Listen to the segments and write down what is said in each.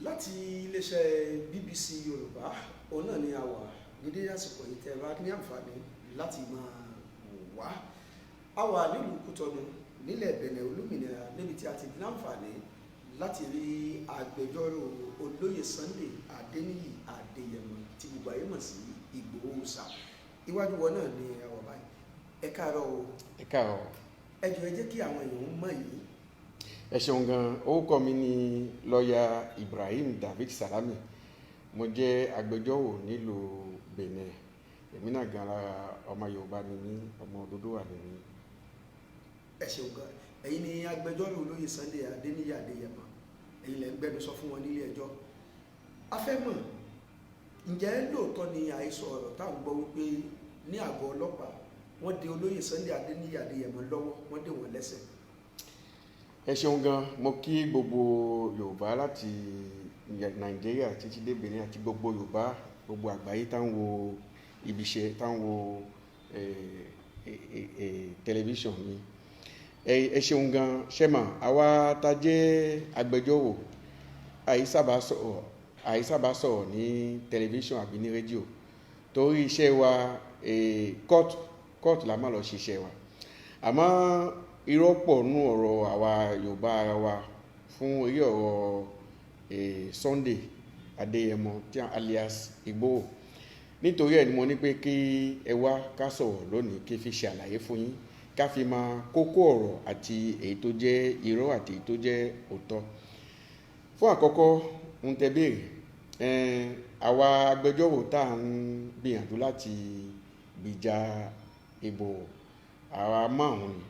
láti iléeṣẹ́ BBC Yorùbá òun náà ni a wà ní dédé àsìkò yìí tẹ́ ẹ bá ní àǹfààní láti máa wò wá. A wà nílùú Kútọ̀nù nílẹ̀ Bẹ̀nẹ̀ olómìnira níbi tí a ti ní àǹfààní láti rí agbẹjọ́rò olóyè Sunday Adéníyì Adéyẹmọ tí gbogbo ayé mọ̀ sí Ìgbòho Òòṣà. Iwájú wọn náà ni a wà báyìí. Ẹ káàárọ̀ o. Ẹ káàárọ̀. Ẹ jọ̀ọ́ ẹ jẹ́ kí àwọn èèyàn mọ̀ yìí. Ẹ ṣeun gan. Orúkọ mi ni lọ́ọ̀yà Ibrahim David Salami. Mo jẹ́ agbẹjọ́rò nílùú Benin. Èmi náà gan lára ọmọ Yorùbá ni mí, ọmọ Odùduwà ni mí. Ẹ ṣeun gan. Ẹ̀yin ni agbẹjọ́rò olóyè Sunday Adéníyì Adéyẹmọ. Ẹ̀yin lẹ ń gbẹnusọ fún wọn nílé ẹjọ́. A fẹ́ mọ̀, ǹjẹ́ lóòótọ́ ni àhesọ ọ̀rọ̀ tá à ń gbọ́ wípé ní àgọ́ ọlọ́pàá wọ́n dè olóyè Sunday Adéníyì Adéyẹmọ lọ́wọ́, wọ́n dè wọ́n lẹ́sẹ̀? Ẹ ṣeun gan. Mo kí gbogbo Yorùbá láti Nàìjíríà títí dé Benin àti gbogbo Yorùbá, gbogbo àgbáyé tá ń wo ibiṣẹ́, tá ń wo tẹlifíṣàn mi. Ẹ ṣeun gan. Ṣẹ́mà, àwa tá jẹ́ agbẹjọ́rò àìsábà sọ̀rọ̀ ní tẹlifíṣàn àbí ní rédíò torí iṣẹ́ wa kóòtù la máa lọ ṣiṣẹ́ wa. Àmọ́ irọ́ pọ̀ nú ọ̀rọ̀ àwa Yorùbá ara wa fún orí ọ̀rọ̀ Sunday Adéyẹmọ alias Ìgbòho. Nítorí ẹ̀ ni mo ní pé kí ẹ wá ká sọ̀rọ̀ lónìí kí fi ṣe àlàyé fún yín ká fi máa kókó ọ̀rọ̀ àti èyí tó jẹ́ irọ́ àti èyí tó jẹ́ òótọ́. Fún àkọ́kọ́ ń tẹ béèrè, àwa agbẹjọ́rò tá à ń gbìyànjú láti gbìjà Ìgbòho àwa márùn-ún ni.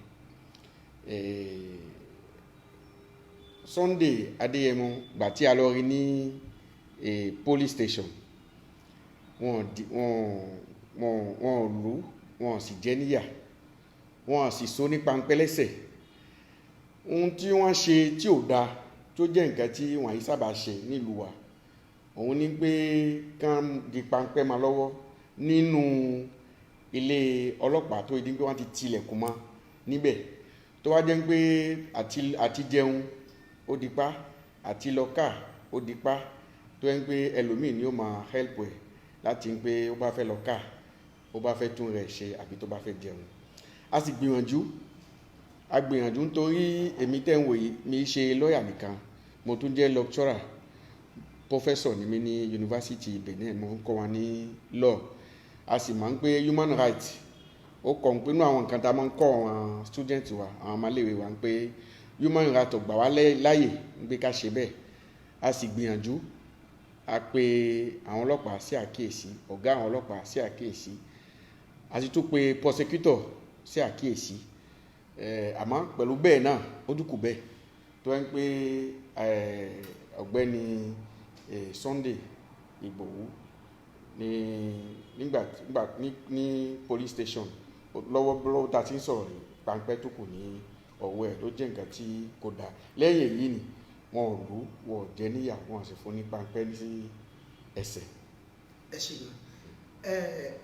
Sunday Adéyẹmọ gbà tí a lọ rí ní police station, wọ́n lù, wọ́n sì jẹ níyà, wọ́n sì so ní pańpẹ́ lẹ́sẹ̀. Ohun tí wọ́n ṣe tí ò dáa tó jẹ́ nǹkan tí wọ́n yìí sábà ṣe nílùú wa, òun ni pé kán di pańpẹ́ máa lọ́wọ́ nínú ilé ọlọ́pàá tó di pé wọ́n ti tilẹ̀kùn mọ́ níbẹ̀, tó wá jẹ́ pé àti jẹun ó di pa, àti lọ ká ó di pa, tó yẹ pé ẹlòmíì ni ó máa help ẹ̀ láti ń pé ó bá fẹ́ lọ ká, ó bá fẹ́ tún rẹ̀ ṣe àbí tó bá fẹ́ jẹun. A sì gbìyànjú nítorí èmi tẹ́ ń wò yìí mi ṣe lọ́ọ̀yà nìkan, mo tún jẹ́ lecturer, professor ni mí ní University Benin, mo ń kọ́ wa ní law. A sì máa ń pé human rights ó kọ̀ ń pé inú àwọn nǹkan tá a máa ń kọ́ àwọn student wa, àwọn ọmọléèwé wa ń pé human rights gbà wá láyè ń pé ká ṣe bẹ́ẹ̀. A sì gbìyànjú, a pe àwọn ọlọ́pàá sí àkíyèsí, ọ̀gá àwọn ọlọ́pàá sí àkíyèsí, a sì tún pe prosecutor sí àkíyèsí. Àmọ́ pẹ̀lú bẹ́ẹ̀ náà ó dúkù bẹ́ẹ̀ tó ń pé ọ̀gbẹ́ni Sunday Ìgbòho ní police station lọ́wọ́ tá a ti ń sọ̀rọ̀ ní pańpẹ́ tó kù ní ọwọ́ ẹ̀ ló jẹ́ nǹkan tí kò dáa. Lẹ́yìn èyí ni wọn ò lù, wọn ò jẹ níyà, wọn sì fún ní pańpẹ́ sí ẹsẹ̀. Ẹ ṣe gan.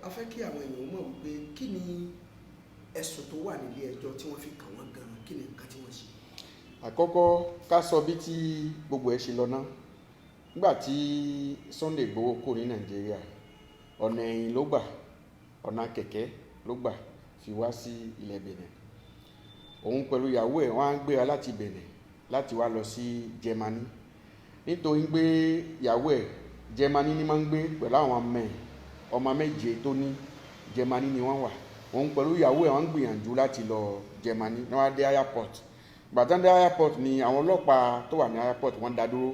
A fẹ́ kí àwọn èèyàn mọ̀ wípé kí ni ẹ̀sùn tó wà nílé ẹjọ́ tí wọ́n fi kàn wọ́n gan, kí ni nǹkan tí wọ́n ṣe? Àkọ́kọ́ ká sọ bí tí gbogbo ẹ̀ ṣe lọ ná. Nígbà tí Sunday Ìgbòho kò ní Nàìjíríà, ọ̀nà ẹ̀yìn ló gbà, ọ̀nà kẹ̀kẹ́ ló gbà fi wá sí ilẹ̀ Benin. Òun pẹ̀lú ìyàwó ẹ̀ wọ́n á gbéra láti Benin láti wá lọ sí Germany. Nítorí pé ìyàwó ẹ̀ Germany ni máa ń gbé pẹ̀lú àwọn ọmọ méje tó ní, Germany ni wọ́n wà. Òun pẹ̀lú ìyàwó ẹ̀ wọ́n ń gbìyànjú láti lọ Germany ní wọ́n á dé airport. Gbàtán dé airport ni àwọn ọlọ́pàá tó wà ní airport wọ́n dá dúró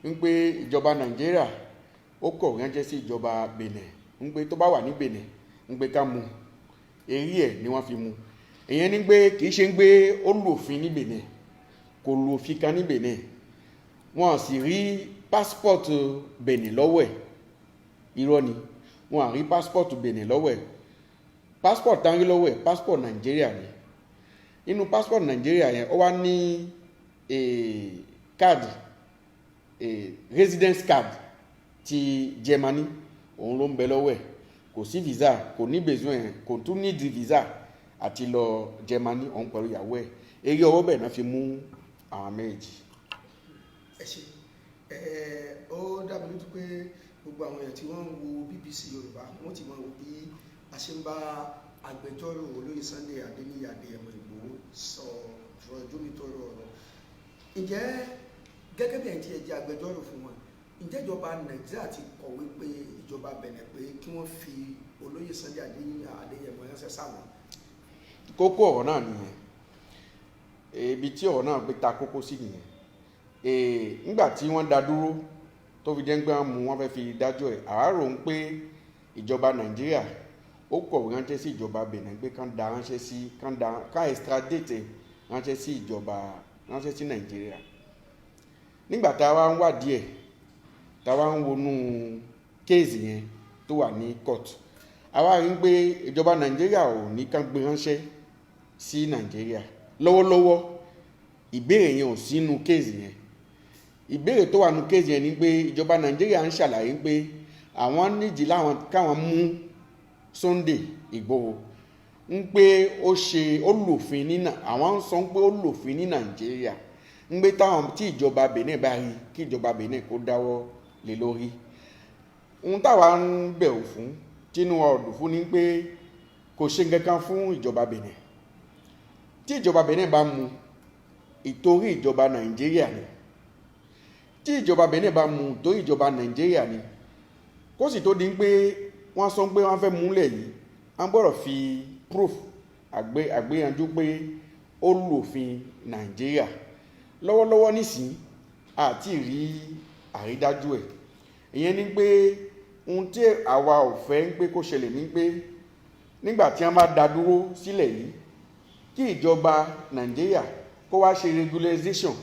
ń pé ìjọba Nàìjíríà ó kọ̀ ránṣẹ́ sí ìjọba Benin ń pé tó bá wà ní Benin ń pé ká mú, èrí ẹ̀ ni wọ́n fi mú. Ìyẹn ni pé kì í ṣe ń gbé ó lù òfin ní Benin, kò lù òfin kan ní Benin. Wọ́n sì rí passport Benin lọ́wọ́ ẹ̀, irọ́ ni, wọ́n á rí passport Benin lọ́wọ́ ẹ̀. Passport tán rí lọ́wọ́ ẹ̀ passport Nàìjíríà ni. Inú passport Nàìjíríà yẹn ó wá ní card, residence card ti Germany, òun ló ń bẹ lọ́wọ́ ẹ̀. Kò sí visa, kò ní besoin ẹ̀, kò tún ní di visa àti lọ Germany, òun pẹ̀lú ìyàwó ẹ̀. Eré ọwọ́ bẹ́ẹ̀ náà fi mú àwọn méjì. Ẹ ṣe. ó dàbí lójú pé gbogbo àwọn èèyàn tí wọ́n ń wo BBC Yorùbá wọ́n ti máa wo bí a ṣe ń bá agbẹjọ́rò olóyè Sunday Adéníyì Adéyẹmọ Ìgbòho sọ jómitóró ọ̀rọ̀. Ǹjẹ́ gẹ́gẹ́ bí ẹ̀ tí ẹ jẹ́ agbẹjọ́rò fún wọn, ǹjẹ́ ìjọba Nàìjíríà ti kọ̀wé pé ìjọba Bẹ̀nẹ̀ pé kí wọ́n fi olóyè Sunday Adéníyì Adéyẹmọ ránṣẹ́ sáwọn? Kókó ọ̀rọ̀ náà nìyẹn, ibi tí ọ̀rọ̀ náà gbé ta kókó sí nìyẹn. Nígbà tí wọ́n dá dúró tó fi jẹ́ pé wọ́n mú wọn fẹ́ fi dájọ́ ẹ̀, àárò ń pé ìjọba Nàìjíríà ó kọ̀wé ránṣẹ́ sí ìjọba Benin pé kán extradite ránṣẹ́ sí ìjọba ránṣẹ́ sí Nàìjíríà. Nígbà tá a wá ń wádìí ẹ̀, tá a wá ń wọnú kéèsì yẹn tó wà ní court, a wá rí pé ìjọba Nàìjíríà ò ní kán gbé ránṣẹ́ sí Nàìjíríà lọ́wọ́lọ́wọ́. Ìbéèrè yẹn ò sínú kéèsì yẹn. Ìbéèrè tó wà nínú kéèsì yẹn ni pé ìjọba Nàìjíríà ń ṣàlàyé pé àwọn nídìí káwọn mú Sunday Ìgbòho ń pé ó lòfin ní àwọn ń sọ pé ó lòfin ní Nàìjíríà ń pé tí ìjọba Benin bá rí kí ìjọba Benin kó dáwọ́ lé lórí. Ohun táwa ń bẹ̀rù fún tínú ọdún fún ni pé kò ṣe kankan fún ìjọba Benin. Tí ìjọba Benin bá mú ìtorí ìjọba Nàìjíríà ni, tí ìjọba Benin bá mú ìtorí ìjọba Nàìjíríà ni, kó sì tó di pé wọ́n sọ pé wọ́n fẹ́ múlẹ̀ yìí, wọ́n gbọ́dọ̀ fi proof àgbéyanjú pé ó lòfin Nàìjíríà. Lọ́wọ́lọ́wọ́ nísìn àti rí àrídájú ẹ̀. Ìyẹn ni pé ohun tí àwa ò fẹ́ ń pé kó ṣẹlẹ̀ ní pé nígbà tí wọ́n bá dá dúró sílẹ̀ yìí, kí ìjọba Nàìjíríà kó wá ṣe regularization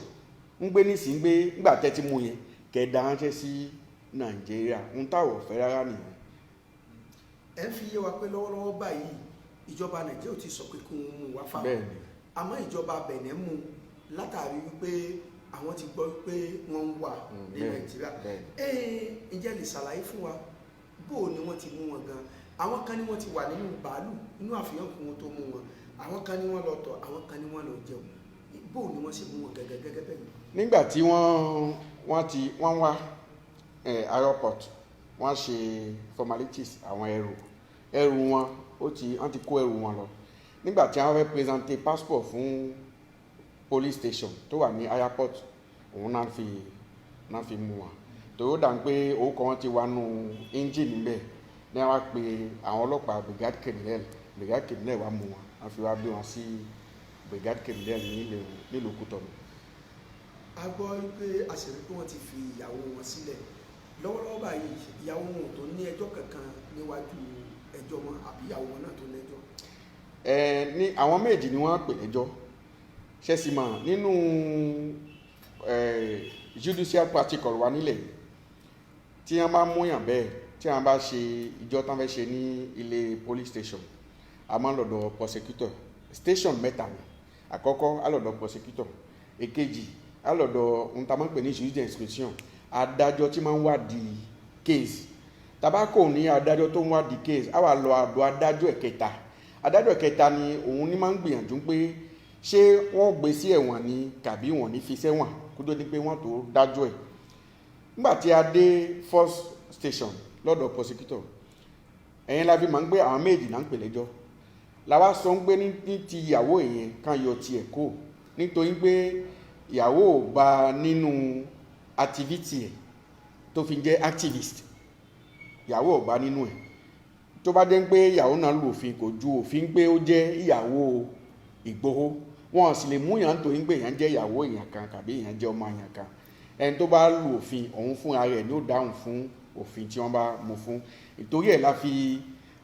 ń gbé nísìn pé nígbà tẹ́ ti mú yẹn kẹ̀dá ránṣẹ́ sí Nàìjíríà. Ohun táwọn ò fẹ́ rárá nìyẹn. Ẹ ń fi yé wa pé lọ́wọ́lọ́wọ́ báyìí ìjọba Nàìjíríà ò ti sọ pé kí wọ́n mú wá fáwọn, àmọ́ ìjọba Benin mú látàrí wípé àwọn ti gbọ́ pé wọ́n ń wà ní Nàìjíríà. Ǹjẹ́ lè ṣàlàyé fún wa bó ni wọ́n ti mú wọn gan? Àwọn kan ní wọ́n ti wà nínú bàálù nínú àfihàn kún wọn tó mú wọn, àwọn kan ní wọ́n lọ tọ̀, àwọn kan ní wọ́n lọ jẹun. Bó ni wọ́n ṣe mú wọn gẹ́gẹ́ bẹ́ẹ̀? Nígbà tí wọ́n wá airport, wọ́n ṣe formalities àwọn ẹrù wọn, wọ́n ti kó ẹrù wọn lọ. Nígbà tí wọ́n fẹ́ presenter passport fún police station tó wà ní airport, òun náà fi mú wọn. Tó dà ń pé orúkọ wọn ti wà nù engine níbẹ̀, ní wọ́n pe àwọn ọlọ́pàá brigade criminal wá mú wọn, wọ́n fi wá gbé wọn sí brigade criminal nílùú Kútọ̀nù. A gbọ́ pé àṣírí pé wọ́n ti fi ìyàwó wọn sílẹ̀. Lọ́wọ́lọ́wọ́ báyìí ìyàwó wọn tó ní ẹjọ́ kankan níwájú ẹjọ́ wọn, àbí ìyàwó wọn náà tó lẹ́jọ́? Ní àwọn méjì ni wọ́n pè lẹ́jọ́. Ṣẹ́sì mọ̀ nínú judicial practical wà nílẹ̀ yìí, tí wọ́n bá múyàn bẹ́ẹ̀, tí wọ́n bá ṣe ìjọ tán fẹ́ ṣe ní ilé police station, a máa ń lọ́dọ̀ prosecutor. Station mẹ́ta ni. Àkọ́kọ́ a lọ́dọ̀ prosecutor, èkejì a lọ́dọ̀ ohun tá a máa ń pè ní justice instruction, adájọ́ tí máa ń wádìí case. Tabako ní adájọ́ tó ń wádìí case, a wà lọ àdó adájọ́ ẹ̀kẹta. Adájọ́ ẹ̀kẹta ni òun ní máa ń gbìyànjú pé ṣé wọ́n gbé sí ẹ̀wọ̀n ni tàbí wọ́n ní fi sẹ́wọ̀n kó tó di pé wọ́n tó dájọ́ ẹ̀. Nígbà tí a dé first station lọ́dọ̀ prosecutor, ẹ̀yẹn la fi máa ń gbé àwọn méjì náà ń pè lẹ́jọ́. Làwa sọ ń gbé ní ti ìyàwó yẹn kan yọ tiẹ̀ kó, nítorí pé ìyàwó ò bá nínú activity ẹ̀ tó fi jẹ́ activist. Ìyàwó ò bá nínú ẹ̀. Tó bá jẹ́ pé ìyàwó náà lu òfin, kò ju òfin pé ó jẹ́ ìyàwó Ìgbòho. Wọ́n sì lè mú yàn nítorí pé èèyàn jẹ́ ìyàwó èèyàn kan tàbí èèyàn jẹ́ ọmọ èèyàn kan. Ẹni tó bá lu òfin, òun fúnra rẹ̀ ni ó dáhùn fún òfin tí wọ́n bá mú fún. Ìtorí ẹ̀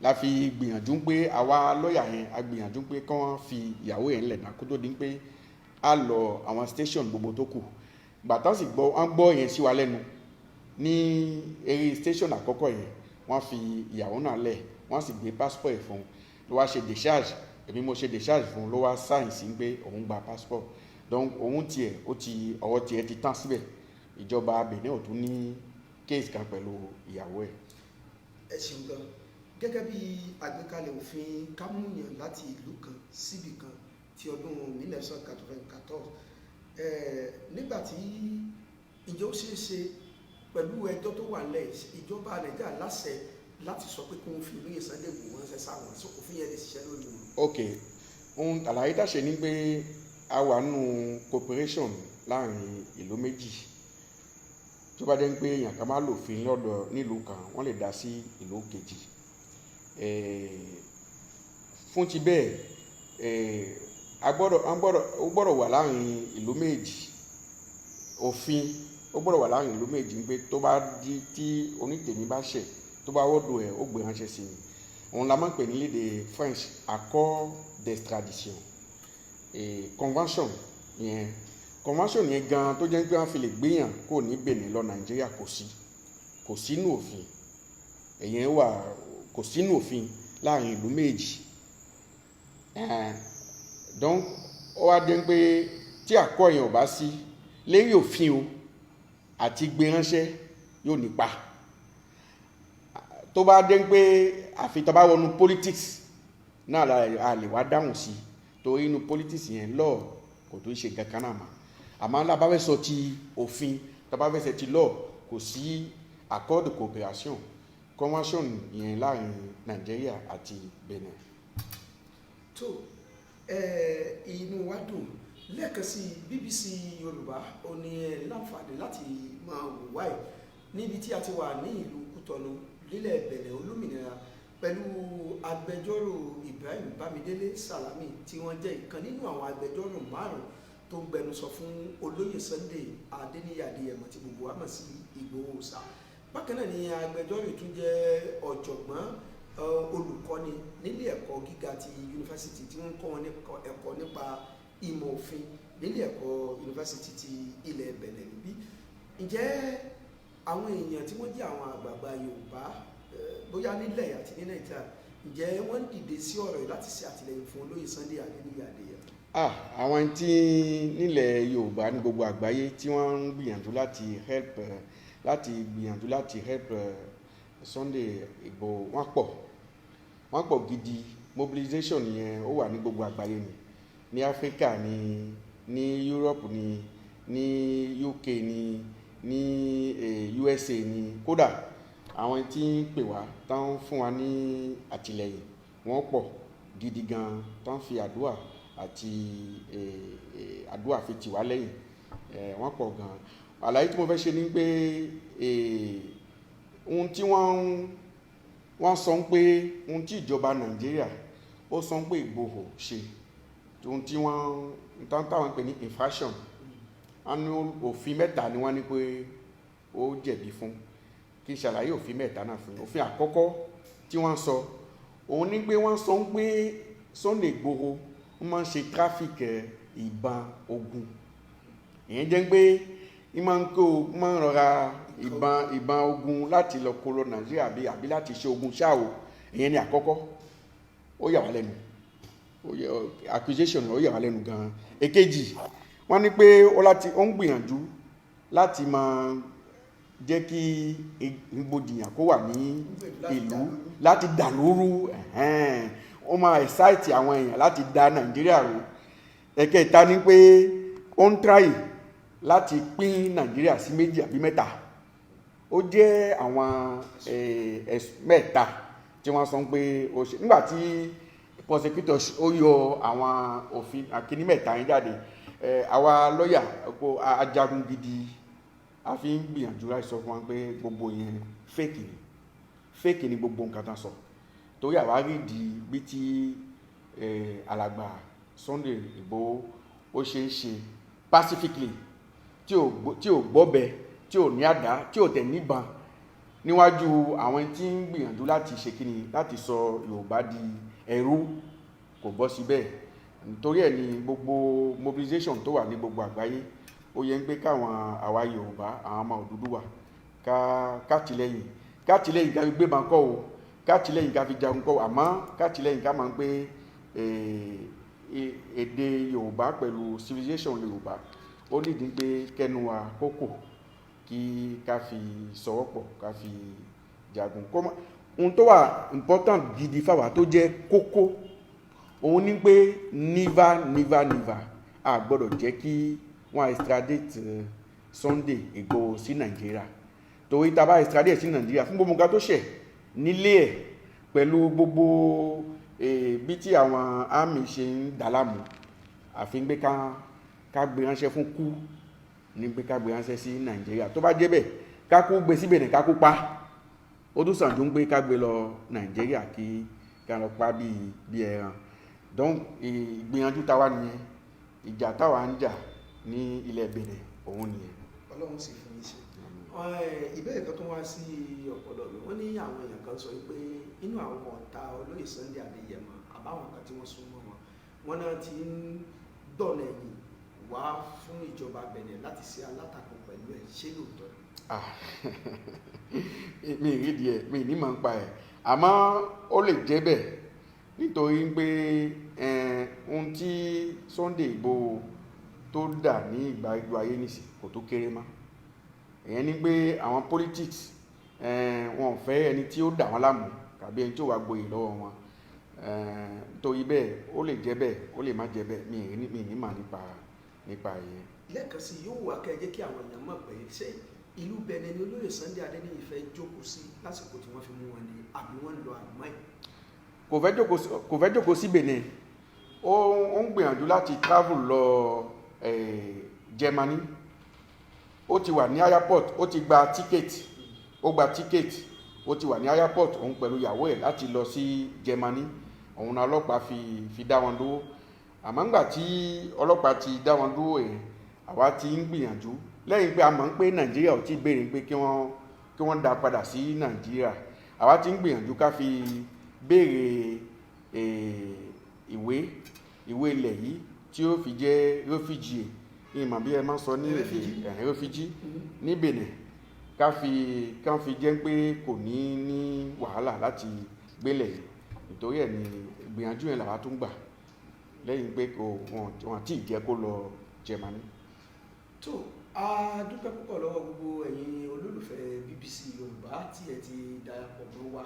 la fi gbìyànjú pé àwa lọ́ọ̀yà yẹn a gbìyànjú pé kí wọ́n fi ìyàwó yẹn lẹ̀ náà kó tó di pé a lọ àwọn station gbogbo tó kù. Bàtà sì gbọ́ yẹn sí wa lẹ́nu ní eré station àkọ́kọ́ yẹn, wọ́n fi ìyàwó náà lẹ̀, wọ́n sì gbé passport fún un, ló wá ṣe discharge. Èmi mo ṣe discharge fún un, ló wá sign sí pé òun gba passport. Donc òun tiẹ̀ ọwọ́ tiẹ̀ ti tán síbẹ̀. Ìjọba Benin ò tún ní case kan pẹ̀lú ìyàwó ẹ̀. Ẹ ṣeun gan. Gẹ́gẹ́ bí àgbékalẹ̀ òfin kámúyàn láti ìlú kan síbì kan ti ọdún 1994, nígbà tí ǹjẹ́ ó ṣeé ṣe pẹ̀lú ẹjọ́ tó wà lẹ̀ ìjọba Nàìjíríà láṣẹ láti sọ pé kí wọ́n fi olóyè Sunday Igboho ránṣẹ́ sáwọn òfin yẹn lè ṣiṣẹ́ lórí wọn. ok ohun àlàyé tá a ṣe ni pé a wà nù cooperation láàrin ìlú méjì tó bá jẹ́ pé èèyàn kan máa lòfin lọ́dọ̀ nílùú kan wọ́n lè dá sí ìlú kejì fún ti bẹ́ẹ̀ ó gbọ́dọ̀ wà láàrin ìlú méjì òfin ó gbọ́dọ̀ wà láàrin ìlú méjì pé tó bá di tí onítèmi bá ṣẹ̀ tó bá wọ́dọ̀ ẹ̀ ó gbé ránṣẹ́ sí mi òun la máa ń pè ní lédè French accord d'extradition convention yẹn gan tó jẹ́ pé wọ́n fi lè gbéyàn kó ní Benin lọ Nàìjíríà kò sínú òfin ẹ̀yẹn wà kò sínú òfin láàrin ìlú méjì donc ó wá dé pé tí àkọ́ yẹn ò bá sí lẹ́yìn òfin o àti gbé ránṣẹ́ yóò nípa tó bá dé pé àfi tó bá wọnú politics náà a lè wá dáhùn sí torí inú politics yẹn lọ́ọ̀ kò tó ṣe kankan náà mà àmọ́ la bá fẹ́ sọ ti òfin tá bá fẹ́ sọ ti lọ́ọ̀ kò sí accord de coopération convention yẹn láàrin Nàìjíríà àti Benin. tó inú wa dùn lẹ́ẹ̀kan sí BBC Yorùbá ó ní láǹfààní láti máa wò wáyé níbi tí a ti wà ní ìlú Kútọ̀nù lílẹ̀ Benin olómìnira pẹ̀lú agbẹjọ́rò Ibrahim Bámidélé Salami tí wọ́n jẹ́ ìkan nínú àwọn agbẹjọ́rò márùn-ún tó ń gbẹnusọ fún olóyè Sunday Adéníyì Adéyẹmọ tí gbogbo wa mọ̀ sí Ìgbòho Òòṣà. Bákan náà ni agbẹjọ́rò tún jẹ́ ọ̀jọ̀gbọ́n olùkọ́ni nílé ẹ̀kọ́ gíga ti yunifásitì tí wọ́n kọ́ wọn ẹ̀kọ́ nípa ìmọ̀ òfin nílé ẹ̀kọ́ yunifásitì ti ilẹ̀ Benin níbí. Ǹjẹ́ àwọn èèyàn tí wọ́n jẹ́ àwọn àgbààgbà Yorùbá bóyá nílẹ̀ àti ní Nàìjíríà ǹjẹ́ wọ́n ń dìde sí ọ̀rọ̀ yìí láti ṣe àtìlẹ́yìn fún olóyè Sunday Adéníyì Adéyẹmọ? Àwọn tí nílẹ̀ Yorùbá ní gbogbo àgbáyé tí wọ́n ń gbìyànjú láti help Sunday Igboho wọ́n pọ̀ gidi. Mobilization yẹn ó wà ní gbogbo àgbáyé ní Áfíríkà ní Europe ní UK ní USA ní kódà àwọn tí ń pè wá tán fún wa ní àtìlẹ́yìn wọ́n pọ̀ gidi gan tán fi àdúrà àti àdúrà fi tì wá lẹ́yìn wọ́n pọ̀ gan. Àlàyé tí mo fẹ́ ṣe ni pé ohun tí wọ́n sọ pé ohun tí ìjọba Nàìjíríà ó sọ pé Ìgbòho ṣe ohun tí wọ́n táwọn pè ní infraction àánú òfin mẹ́ta ni wọ́n ní pé ó jẹ̀bi fún kí n ṣàlàyé òfin mẹ́ta náà fún òfin àkọ́kọ́ tí wọ́n sọ òun ní pé wọ́n sọ pé Sunday Igboho wọ́n máa ń ṣe traffic ìbọn ogun ìyẹn jẹ́ pé wọ́n máa ń rọra ìbọn ogun láti lọ kó lọ Nàìjíríà àbí láti ṣe ogun ṣáò ìyẹn ní àkọ́kọ́ ó yà wá lẹ́nu accusation ó yà wá lẹ́nu gan-an. Èkejì wọ́n ní pé ó ń gbìyànjú láti máa jẹ́ kí ìgbòdìyàn kó wà ní ìlú láti dàlúrú ó máa excite àwọn èèyàn láti da Nàìjíríà rú. Ẹ̀kẹta ni pé ó ń try láti pín Nàìjíríà sí méjì àbí mẹ́ta. Ó jẹ́ àwọn mẹ́ta tí wọ́n sọ pé ó ṣe nígbàtí prosecutor ó yọ àwọn òfin àkíní mẹ́ta yẹn jáde àwa lọ́yà ajagun gidi a fi ń gbìyànjú láti sọ fún wa pé gbogbo yẹn fake ni gbogbo nǹkan tán sọ torí àwa rí di bí tí alàgbà Sunday Igboho ó ṣe ń ṣe pacifically tí ò gbọ́bẹ tí ò ní àdá tí ò tẹ̀ níbọn níwájú àwọn tí ń gbìyànjú láti ṣe kíni láti sọ Yorùbá di ẹrú kò bọ́ síbẹ̀ nítorí ẹ̀ ni gbogbo mobilization tó wà ní gbogbo àgbáyé ó yẹ ń pé káwọn àwa Yorùbá àwọn ọmọ Odùduwà kátìlẹ́yìn ká fi gbé bàn kọ́ o kátìlẹ́yìn ká fi jagun kọ́ o àmọ́ kátìlẹ́yìn ká máa ń pé èdè Yorùbá pẹ̀lú civilization Yorùbá ó nídìí pé kẹnu wa kókò kí ká fi sọwọ́pọ̀ ká fi jagun ohun tó wà important gidi fáwa tó jẹ́ kókó òun ní pé never a gbọ́dọ̀ jẹ́ kí wọ́n extradite Sunday Igboho sí Nàìjíríà torí tá bá extradite sí Nàìjíríà fún gbogbo nǹkan tó ṣẹ̀ nílé ẹ̀ pẹ̀lú gbogbo bí tí àwọn army ṣe ń dàlámù àfi ń gbé ká gbé ránṣẹ́ fún kú ní pé ká gbé ránṣẹ́ sí Nàìjíríà tó bá jẹ́ bẹ́ẹ̀ ká kú gbé síbẹ̀ ní ká kú pa ó tún sàn ju ń gbé ká gbé lọ Nàìjíríà kí ká lọ pa bí ẹran donc ìgbìyànjú táwa nìyẹn ìjà táwa ń jà ní ilẹ̀ Benin òun nìyẹn. Ọlọ́run sì fún yín ṣe. Ìbéèrè kan tó wá sí ọ̀pọ̀lọpọ̀ mi wọ́n ní àwọn èèyàn kan sọ pé inú àwọn ọ̀tá olóyè Sunday Adéyẹmọ àbáwọn kan tí wọ́n sún mọ́ wọn náà ti ń dọ̀nà ẹ̀yìn wá fún ìjọba Benin láti ṣe alátakò pẹ̀lú ẹ̀ ṣé lóòótọ́? Mi ì rí díẹ̀ mi ì ní mọ̀ ń pa ẹ̀ àmọ́ ó lè jẹ́ bẹ́ẹ̀ nítorí pé ohun tí Sunday Igboho tó dà ní ìgbà ìlú ayé nìsín kò tó kéré mọ́ èyàn ní pé àwọn politics wọn ò fẹ́ ẹni tí ó dà wọ́n láàmú tàbí ẹni tí ó wà gboyè lọ́wọ́ wọn torí bẹ́ẹ̀ ó lè jẹ́ bẹ́ẹ̀ ó lè má jẹ́ bẹ́ẹ̀ mi ì ní mà nípa ìyẹn. Lẹ́ẹ̀kan sí yóò wá kẹ́ ẹ jẹ́ kí àwọn èèyàn mọ̀ pé ṣé ìlú Benin ni olóyè Sunday Adéníyì fẹ́ jókòó sí lásìkò tí wọ́n fi mú wọn ni àbí wọ́n lọ àmọ́ ẹ̀. kò fẹ́ jókòó sí Benin ó ń gbìyànjú láti travel lọ Germany ó ti wà ní airport ó ti gba ticket ó ti wà ní airport òun pẹ̀lú ìyàwó ẹ̀ láti lọ sí Germany òun náà ọlọ́pàá fi dá wọn dúró àmọ́ ńgbà tí ọlọ́pàá ti dá wọn dúró ẹ̀ àwa ti ń gbìyànjú lẹ́yìn pé a mọ̀ pé Nàìjíríà ò tí béèrè pé kí wọ́n dá padà sí Nàìjíríà àwa ti ń gbìyànjú ká fi béèrè ìwé ilẹ̀ yìí tí ó fi jẹ́ refugee ìmọ̀ bí ẹ máa sọ ní èdè refugee ní Benin ká fi jẹ́ pé kò ní wàhálà láti gbélẹ̀ yìí nítorí ẹ̀ ní ìgbìyànjú yẹn làwa tún gbà lẹ́yìn pé wọn àti ìjẹ́ kó lọ Germany. tó a dúpẹ́ púpọ̀ lọ́wọ́ gbogbo ẹ̀yin olólùfẹ́ BBC Yorùbá tí ẹ ti darapọ̀ mọ́ wa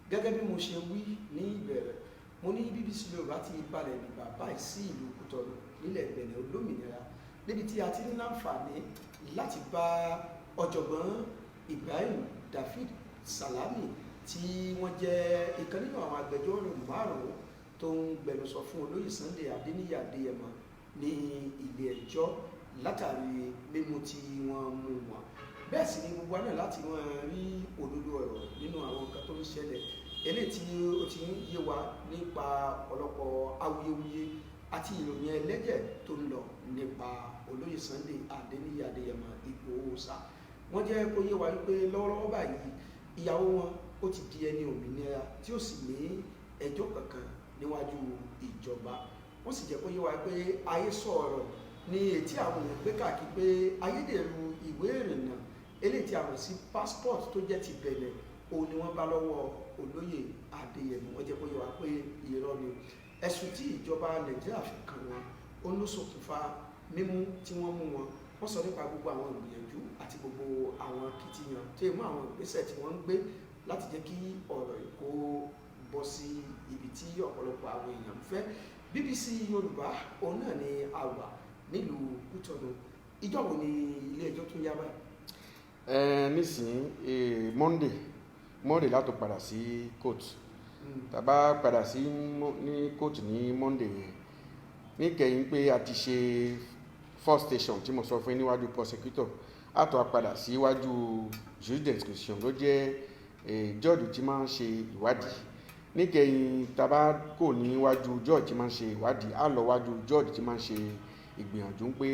gẹ́gẹ́ bí mo ṣe wí ní ìbẹ̀rẹ̀ mo ní BBC Yorùbá ti balẹ̀ ní bàbá sí ìlú Kútọ̀nù nílẹ̀ Benin olómìnira níbi tí a ti ní láǹfààní láti bá ọ̀jọ̀gbọ́n Ibrahim David Salami tí wọ́n jẹ́ ìkan nínú àwọn agbẹjọ́rò márùn-ún tó ń gbẹnusọ fún olóyè Sunday Adéníyì Adéyẹmọ ní ilé ẹjọ́ látàrí mímú tí wọ́n mú wọn bẹ́ẹ̀ sì ni gbogbo náà láti wọ́n rí òdodo ọ̀rọ̀ nínú àwọn nǹkan tó ń ṣẹlẹ̀ eléyìí tí ó ti ń yé wa nípa ọ̀pọ̀lọpọ̀ awuyewuye àti ìròyìn ẹlẹ́jẹ̀ tó ń lọ nípa olóyè Sunday Adéníyì Adéyẹmọ Ìgbòho Òòṣà wọ́n jẹ́ kó yé wa wípé lọ́wọ́lọ́wọ́ báyìí ìyàwó wọn ó ti di ẹni òmìnira tí ó sì ní ẹjọ́ kankan níwájú ìjọba wọ́n sì jẹ́ kó yé wa pé ayé sọ̀rọ̀ ní etí àwọn èèyàn gbé káàkiri pé ayédèrú ìwé ìrìnnà eléyìí tí a mọ̀ sí passport tó jẹ́ ti Benin òun ni wọ́n bá lọ́wọ́ olóyè Adéyẹmọ wọ́n jẹ́ kó yé wa pé irọ́ ni ẹ̀sùn tí ìjọba Nàìjíríà fi kàn wọ́n ó ló ṣokùnfà mímú tí wọ́n mú wọn wọ́n sọ nípa gbogbo àwọn ìgbìyànjú àti gbogbo àwọn kìtìyàn tó mú àwọn ìgbésẹ̀ tí wọ́n ń gbé láti jẹ́ kí ọ̀rọ̀ èkó bọ́ sí ibi tí ọ̀pọ̀lọpọ̀ àwọn èèyàn fẹ́ BBC Yorùbá òun náà ni a wà nílùú Kútọ̀nù ìjọ wo ni ilé ẹjọ́ tó yá báyìí. nísìnyí Monday látò padà sí court tàbá padà sí ní court ní Monday yẹn níkẹyìn pé a ti ṣe first station tí mo sọ fún níwájú prosecutor àtọ́ a padà síwájú jury d'instruction ló jẹ́ judge tí máa ń ṣe ìwádìí níkẹyìn tàbá kò níwájú judge tí máa ń ṣe ìwádìí á lọ wájú judge tí máa ń ṣe ìgbìyànjú pé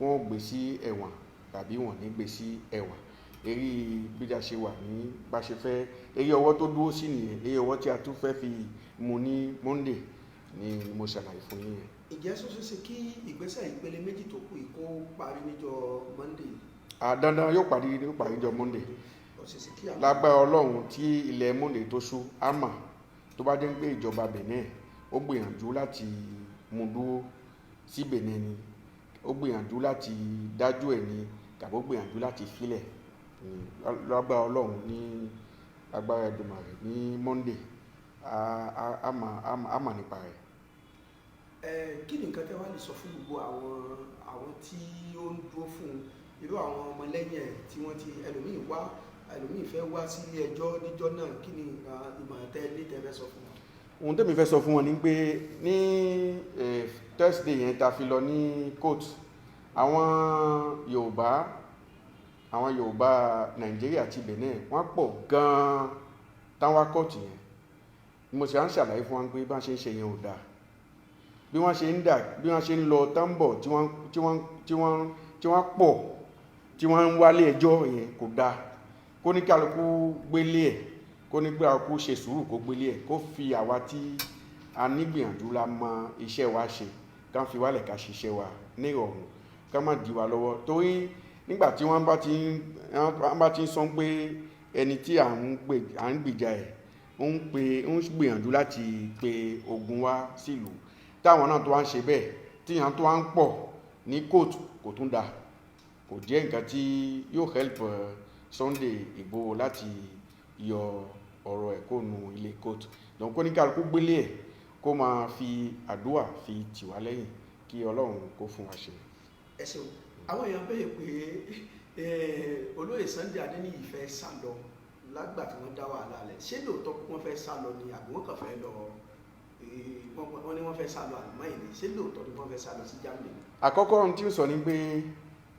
wọ́n gbé sí ẹ̀wọ̀n tàbí wọ́n ní gbé sí ẹ̀wọ̀n èyí bíjà ṣe wà ní bá ṣe fẹ́ èyí ọwọ́ tó dúró sí nìyẹn èyí ọwọ́ tí a tún fẹ́ fi mú ní Monday ni mo ṣàlàyé fún yín yẹn. Ìjẹ́ ṣoṣoṣe kí ìgbésẹ̀ ìpele méjì tó kù kó parí níjọ́ Monday. Dandan yóò parí níjọ́ Monday lágbára Ọlọ́run tí ilẹ̀ Monday tó ṣú àmà tó bá jẹ́ pé ìjọba Benin ó gbìyànjú láti mú dúró sí Benin ni ó gbìyànjú láti dájú ẹ̀ ni tàbí ó gbìyànjú láti filẹ̀ lágbára Ọlọ́run ní agbára Èdùmàrè ní Monday àmà nípa rẹ̀. Kí ni nǹkan tẹ́ wá lè sọ fún gbogbo àwọn tí ó ń dúró fún irú àwọn ọmọlẹ́yìn ẹ̀ tí wọ́n ti ẹlòmíì fẹ́ wá sí ilé ẹjọ́ níjọ́ náà, kí ni ìmọ̀ràn tẹ́ ní tẹ́ fẹ́ sọ fún wọn? Ohun tẹ́mi fẹ́ sọ fún wọn ni pé ní Thursday yẹn ta fi lọ ní court, àwọn Yorùbá Nàìjíríà àti Benin wọ́n pọ̀ gan-an táwọn kóòtù yẹn. Mo sì ń ṣàlàyé fún wọn pé bá ṣe ń ṣe yẹn ò dáa, bí wọ́n ṣe ń lọ tábọ̀ tí wọ́n pọ̀ tí wọ́n ń wálé ẹjọ́ yẹn kò dáa. Kó ní kálukú gbélé ẹ̀, kó ní kálukú ṣe sùúrù kó gbélé ẹ̀, kó fi àwa tí a nígbìyànjú la mọ iṣẹ́ wa ṣe ká fi wálẹ̀ ká ṣiṣẹ́ wa ní ìrọ̀rùn, ká má dí wa lọ́wọ́. Torí nígbà tí wọ́n bá ti ń sọ pé ẹni tí à ń gbìjà ẹ̀ ń gbìyànjú láti pe ogun wá sílùú, táwọn náà tó wá ń ṣe bẹ́ẹ̀ tí yàn tó wá ń pọ̀ ní kóòtù, kò tún dáa, kò jẹ́ nǹkan tí yóò help Sunday Igboho láti yọ ọ̀rọ̀ ẹ̀ kó nu ilé kóòtù. Donc kó ní kálukú gbélé ẹ̀, kó máa fi àdúrà fi tì wá lẹ́yìn kí Ọlọ́run kó fún wa ṣe. Ẹ ṣeun. Àwọn èèyàn bẹ̀rẹ̀ pé olóyè Sunday Adéníyì fẹ́ sá lọ lágbà tí wọ́n dá wàhálà lẹ̀. Ṣé lóòótọ́ wọ́n fẹ́ sá lọ ni àbí wọ́n kàn fẹ́ lọ wọ́n ní wọ́n fẹ́ sá lọ àlùmọ́ ìní? Ṣé lóòótọ́ ni wọ́n fẹ́ sá lọ sí Germany? Àkọ́kọ́ ohun tí ó sọ ni pé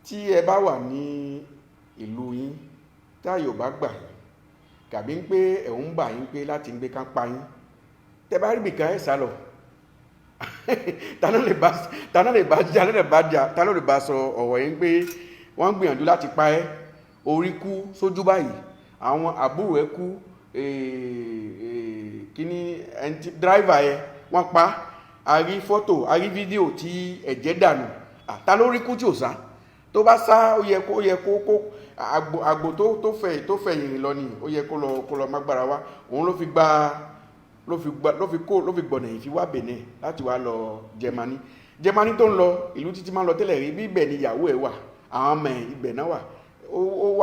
tí ẹ bá wà ní ìlú yín táyò bá gbà yín, kàbí ń pé ẹ̀hún bà yín pé láti ń gbé ká pa yín, tẹ bá rí bìkan ẹ̀ sá lọ. Ta ló lè bá sọ ọ̀rọ̀ yẹn pé wọ́n gbìyànjú láti pa ẹ́, orí kú sójú báyìí, àwọn àbúrò ẹ kú, kíní dráìvà ẹ wọ́n pa, a rí fọ́tò, a rí fídíò tí ẹ̀jẹ̀ dànù. Ta ló rí kú tí ò sá? Tó bá sá ó yẹ kó àgbò tó fẹ̀yìn lọ ni, ó yẹ kó lọ mágbára wá. Òun ló fi gbọ̀nà ìfi wá Benin láti wá lọ Germany tó ń lọ ìlú títí máa ń lọ tẹ́lẹ̀ rí, bí ibẹ̀ ni ìyàwó ẹ̀ wà, àwọn ọmọ ibẹ̀ náà wà. Ó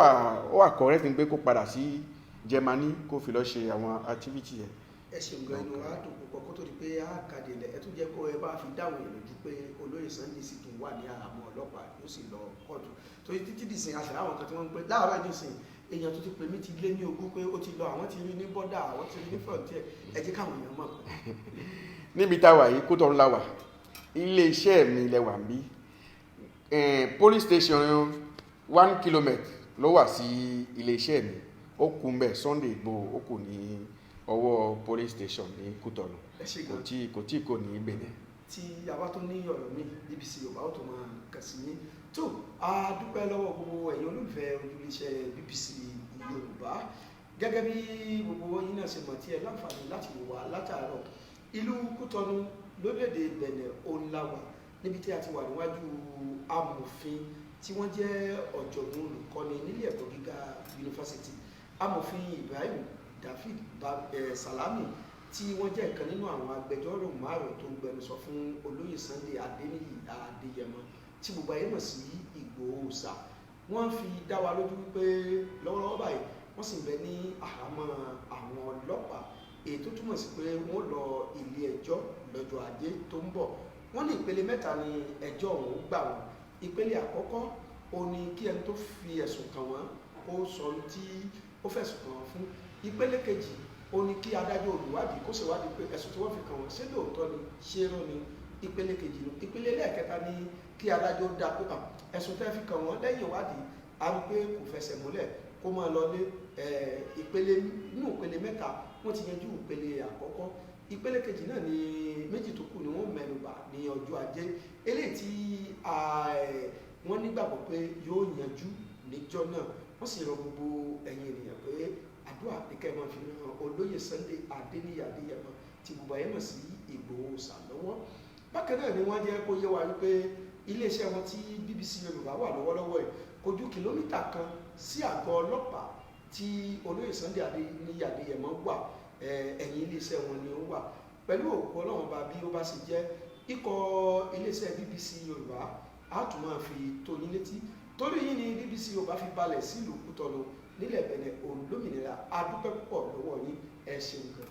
wà correct ní pé kó padà sí Germany kó fi lọ ṣe àwọn activity ẹ̀. Ẹ ṣeun gan, inú wa dùn púpọ̀ kó tó di pé a kàdé lẹ̀. Ẹ tún jẹ́ kó ẹ bá fi dáhùn ìròjú pé olóyè Sunday sì tún wà ní àhámọ́ ọlọ́pàá, yóò sì lọ kóòtù. Torí títí dìsìn àṣà àwọn kan tí wọ́n ń pè láàárọ̀ nísìn, èèyàn tó ti pè mí ti lé ní ogún pé ó ti lọ, àwọn ti rí ní bọ́dà, àwọn ti rí ní frontier. Ẹ jẹ́ káwọn èèyàn mọ̀. Níbi táwa yìí Kútọ̀nù la wà, ilé iṣẹ́ mi lẹ wà bí, police station 1 kilometre ló wà sí ilé iṣẹ́ mi. Ó kù mbẹ̀ Sunday Igboho, ó kù ní ọwọ́ police station ní Kútọ̀nù, kò tí kò ní Benin. Tí a bá tó ní ọ̀rọ̀ mi BBC Yorùbá ó tó máa kàn sí yín. Tó a dúpẹ́ lọ́wọ́ gbogbo ẹ̀yin olólùfẹ́ ojúléeṣẹ́ BBC Yorùbá, gẹ́gẹ́ bí gbogbo yín náà ṣe mọ̀ tí ẹ láǹfààní láti wò wá látàárọ̀. Ìlú Kútọ̀nù lórílẹ̀‐èdè Benin Olawa, níbi tí a ti wà níwájú amòfin tí wọ́n jẹ́ ọ̀jọ̀gbọ́n olùkọ́ni nílé ẹ̀kọ́ gíga yunifásitì, amòfin Ibrahim David Salami, tí wọ́n jẹ́ ìkan nínú àwọn agbẹjọ́rò márùn-ún tó ń gbẹnusọ fún olóyè Sunday Adéníyì Adéyẹmọ tí gbogbo ayé mọ̀ sí Ìgbòho Òòṣà. Wọ́n fi dá wa lójú wípé lọ́wọ́lọ́wọ́ báyìí wọ́n sì ń bẹ ní àhámọ́ àwọn ọlọ́pàá, èyí tó túmọ̀ sí pé wọ́n lọ ilé ẹjọ́ lọ́jọ́ Ajé tó ń bọ̀. Wọ́n ní ìpele mẹ́ta ni ẹjọ́ ọ̀hún gbà wọ́n. Ìpele àkọ́kọ́ ó ní kí ẹni tó fi ẹ̀sùn kàn wọ́n ó sọ tí ó fẹ̀sùn kàn wọ́n fún. Ìpele kejì ó ní kí adájọ́ olùwádìí kó ṣèwádìí pé ẹ̀sùn tí wọ́n fi kàn wọ́n ṣé lóòótọ́ ni ṣé irọ́ ni. Ìpele kejì nù. Ìpele lẹ́ẹ̀kẹta ní kí adájọ́ dá pé ẹ̀sùn tẹ́ fi kàn wọ́n lẹ́yìn ìwádìí a rí pé kò fẹsẹ̀ múlẹ̀ kó máa lọ lé. Ìpele mẹ́ta wọ́n ti yanjú ìpele àkọ́kọ́. Ìpele kejì náà ni méjì tó kù ni wọ́n mẹ́nubà ní ọjọ́ Ajé, eléyìí tí wọ́n nígbàgbọ́ pé yóò yanjú níjọ́ náà. Wọ́n sì rọ gbogbo ẹ̀yin ènìyàn pé àdúrà ní kẹ́ máa fi ran olóyè Sunday Adéníyì Adéyẹmọ tí gbogbo ayé mọ̀ sí Ìgbòho Òòṣà lọ́wọ́. Bákan náà ni wọ́n jẹ́ kó yé wa wípé iléeṣẹ́ wọn tí BBC Yorùbá wà lọ́wọ́lọ́wọ́ ẹ̀ kò ju kìlómítà kan sí àgọ́ ọlọ́pàá tí olóyè Sunday Adéníyì Adéyẹmọ wà, ẹ̀yìn iléeṣẹ́ wọn ni ó wà. Pẹ̀lú òkú Ọlọ́run bá bí ó bá ṣe jẹ́, ikọ̀ iléeṣẹ́ BBC Yorùbá á tún máa fi tó yín létí. Torí yín ni BBC Yorùbá fi balẹ̀ sílùú Kútọ̀nù nílẹ̀ Benin olómìnira. A dúpẹ́ púpọ̀ lọ́wọ́ yín, ẹ ṣeun gan.